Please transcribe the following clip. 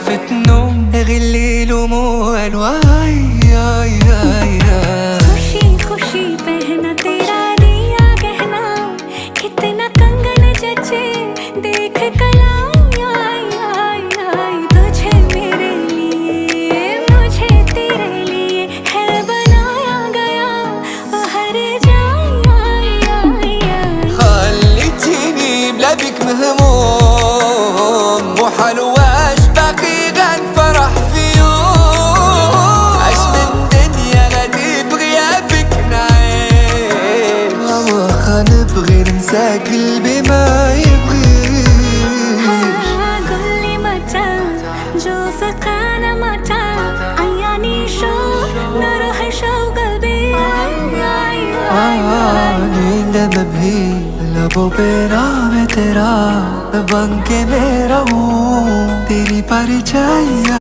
خفت نوم غليل وموال واي खुशी खुशी पहना तेरा दिया गहना कितना कंगन जचे देख कलाई तुझे मेरे लिए मुझे तेरे लिए है बनाया गया हर जाई خليتيني بلا بك مهموم وحلواش باقي غاد فرح في يوم عاش من دنيا غادي بغيابك نعيش واخا نبغي ننسى قلبي ما يبغيش قولي متى جوفقنا متى عياني شوق نروح شوق قلبي नींद में भी लबों पे नाम है तेरा बन के मैं रहूं तेरी परछाइयाँ